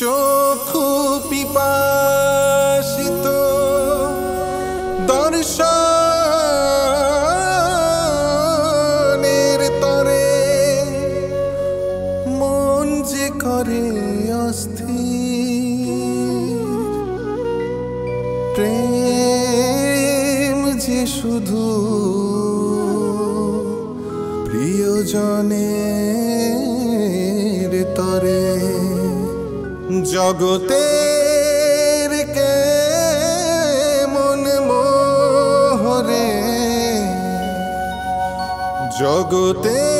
চক্ষু পিপাসিত দর্শনের তরে মন যে করে অস্থির, প্রেম যে শুধু প্রিয়জনের তরে। জগতের কেমন মোহরে, জগতের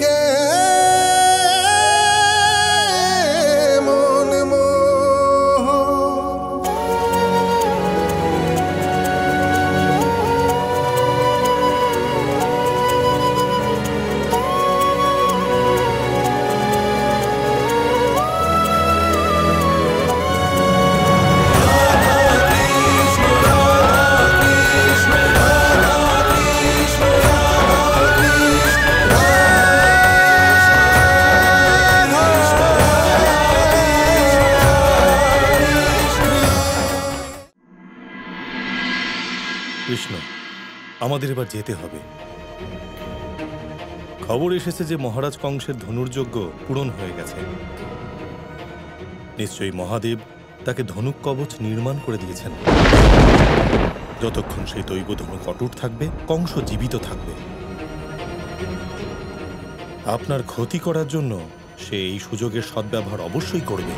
কেমন মোহ। কৃষ্ণ, আমাদের এবার যেতে হবে। খবর এসেছে যে মহারাজ কংসের ধনুর্যজ্ঞ পূরণ হয়ে গেছে। নিশ্চয়ই মহাদেব তাকে ধনুক কবচ নির্মাণ করে দিয়েছেন। যতক্ষণ সেই দৈব ধনুক অটুট থাকবে, কংস জীবিত থাকবে। আপনার ক্ষতি করার জন্য সে এই সুযোগের সদ্ব্যবহার অবশ্যই করবে।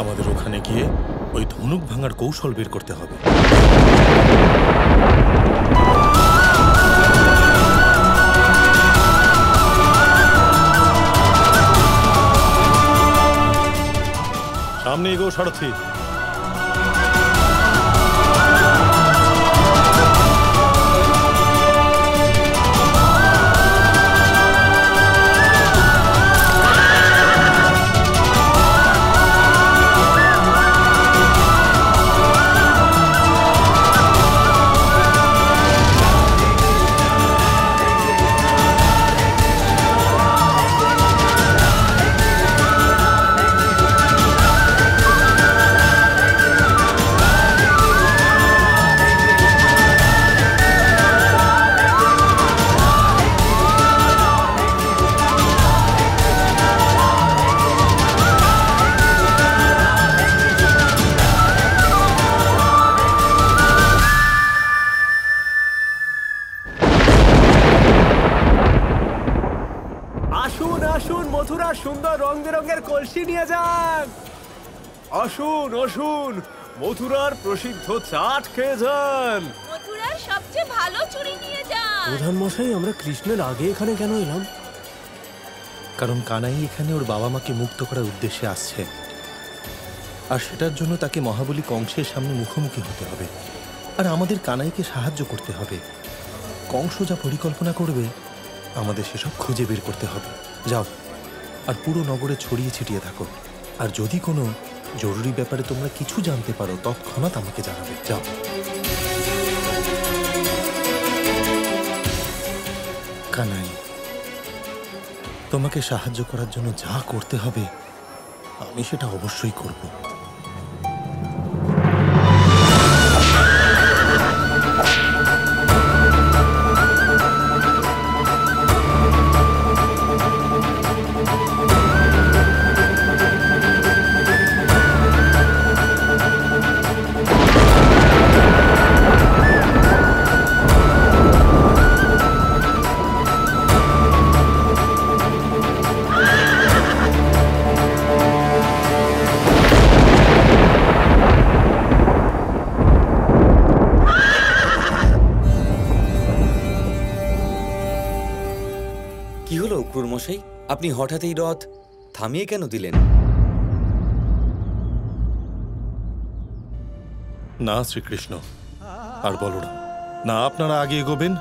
আমাদের ওখানে গিয়ে ওই ধনুক ভাঙার কৌশল বের করতে হবে। সামনে এগো সারথি। সুন্দর রং বেরঙের কলসি নিয়ে যান। আসুন আসুন, মথুরার প্রসিদ্ধ চাট খেয়ে যান। মথুরার সবচেয়ে ভালো চুড়ি নিয়ে যান। প্রধান মশাই, আমরা কৃষ্ণের আগে এখানে কেন এলাম? কারণ কানাই এখানে ওর বাবা মাকে মুক্ত করার উদ্দেশ্যে আসছে, আর সেটার জন্য তাকে মহাবলী কংসের সামনে মুখোমুখি হতে হবে। আর আমাদের কানাইকে সাহায্য করতে হবে। কংস যা পরিকল্পনা করবে আমাদের সেসব খুঁজে বের করতে হবে। যাও, আর পুরো নগরে ছড়িয়ে ছিটিয়ে থাকো। আর যদি কোনো জরুরি ব্যাপারে তোমরা কিছু জানতে পারো তৎক্ষণাৎ আমাকে জানাবে। যাও। কানাই, তোমাকে সাহায্য করার জন্য যা করতে হবে আমি সেটা অবশ্যই করব। মশাই, আপনি হঠাৎ এই রথ থামিয়ে কেন দিলেন? না শ্রীকৃষ্ণ আর বলরাম, না আপনারা আগে এগোবেন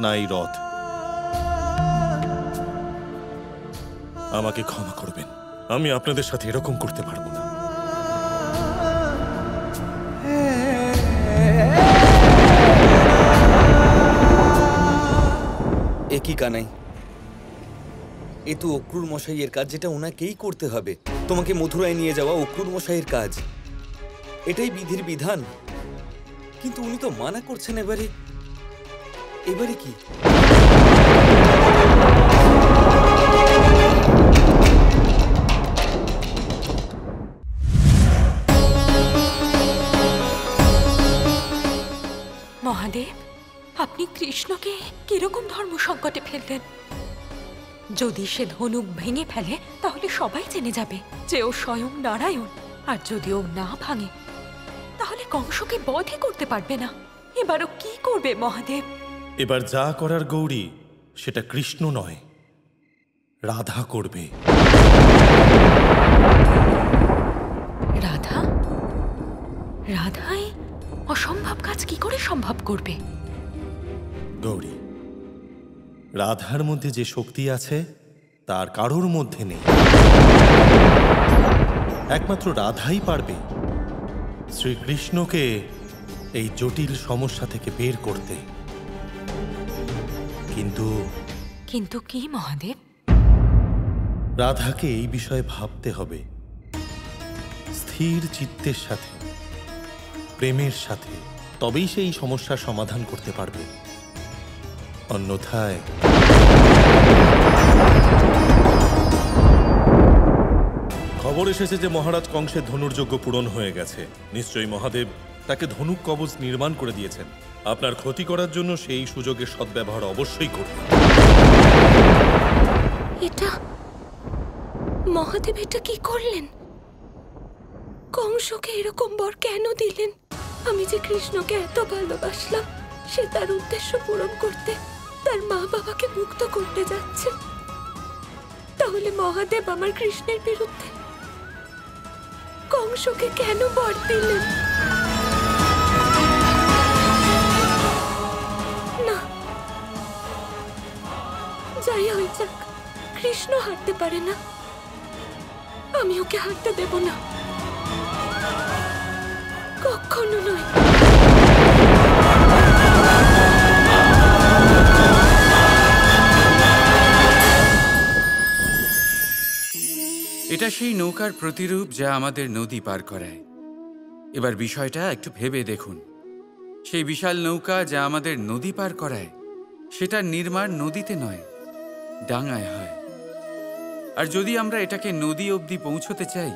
না এই রথ। আমাকে ক্ষমা করবেন, আমি আপনাদের সাথে এরকম করতে পারবো না। একই কানাই, এ তো অক্রুর মশাইয়ের কাজ, যেটা ওনাকেই করতে হবে। তোমাকে মথুরায় নিয়ে যাওয়া অক্রুর মশাইয়ের কাজ, এটাই বিধির বিধান। কিন্তু উনি তো মানা করছেন। এবারে এবারে কি? মহাদেব, আপনি কৃষ্ণকে কিরকম ধর্ম সংকটে ফেললেন? যদি সে ধনুক ভেঙে ফেলে তাহলে সবাই জেনে যাবে যে ও স্বয়ং নারায়ণ। আর যদি ও না ভাঙে তাহলে কংসকে বধই করতে পারবে না। এবারও কি করবে মহাদেব? এবার যা করার গৌরী, সেটা কৃষ্ণ নয়, রাধা করবে। রাধা? রাধাই অসম্ভব কাজ কি করে সম্ভব করবে? গৌরী, রাধার মধ্যে যে শক্তি আছে তার কারোর মধ্যে নেই। একমাত্র রাধাই পারবে শ্রীকৃষ্ণকে এই জটিল সমস্যা থেকে বের করতে। কিন্তু কিন্তু কি মহাদেব? রাধাকে এই বিষয়ে ভাবতে হবে, স্থির চিত্তের সাথে, প্রেমের সাথে। তবেই সে এই সমস্যার সমাধান করতে পারবে। অন্যথায় খবর এসেছে যে মহারাজ কংসের ধনুর্যজ্ঞ পূরণ হয়ে গেছে। নিশ্চয়ই মহাদেব তাকে ধনুক কবচ নির্মাণ করে দিয়েছেন। আপনার ক্ষতি করার জন্য সেই সুযোগের সদ্ব্যবহার অবশ্যই করবেন। এটা মহাদেব এটা কি করলেন? কংসকে এরকম বর কেন দিলেন? আমি যে কৃষ্ণকে এত ভালোবাসলাম, সে তার উদ্দেশ্য পূরণ করতে তার মা বাবাকে মুক্ত করতে যাচ্ছেন। তাহলে মহাদেব আমার কৃষ্ণের বিরুদ্ধে কংসকে কেন বর দিলেন? না, যাই হয়ে যাক, কৃষ্ণ হারতে পারে না, আমি ওকে হারতে দেব না, কখনো নয়। এটা সেই নৌকার প্রতিরূপ যা আমাদের নদী পার করায়। এবার বিষয়টা একটু ভেবে দেখুন। সেই বিশাল নৌকা যা আমাদের নদী পার করায়, সেটার নির্মাণ নদীতে নয়, ডাঙায় হয়। আর যদি আমরা এটাকে নদী অবধি পৌঁছতে চাই,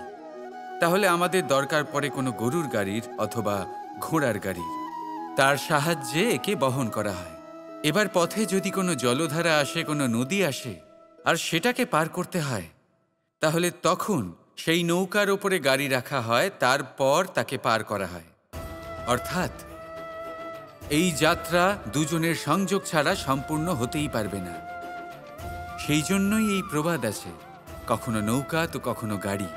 তাহলে আমাদের দরকার পড়ে কোনো গরুর গাড়ির অথবা ঘোড়ার গাড়ির। তার সাহায্যে একে বহন করা হয়। এবার পথে যদি কোনো জলধারা আসে, কোনো নদী আসে, আর সেটাকে পার করতে হয়, তাহলে তখন সেই নৌকার ওপরে গাড়ি রাখা হয়, তারপর তাকে পার করা হয়। অর্থাৎ এই যাত্রা দুজনের সংযোগ ছাড়া সম্পূর্ণ হতেই পারবে না। সেই জন্যই এই প্রবাদ আছে, কখনো নৌকা তো কখনো গাড়ি।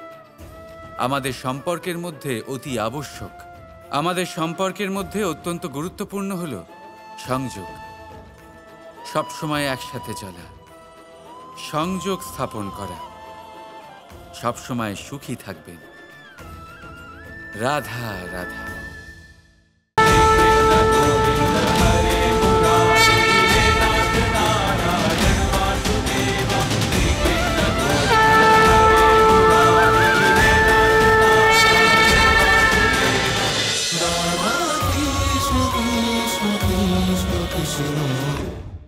আমাদের সম্পর্কের মধ্যে অতি আবশ্যক, আমাদের সম্পর্কের মধ্যে অত্যন্ত গুরুত্বপূর্ণ হল সংযোগ। সবসময় একসাথে চলা, সংযোগ স্থাপন করা। সবসময় সুখী থাকবেন। রাধা রাধা।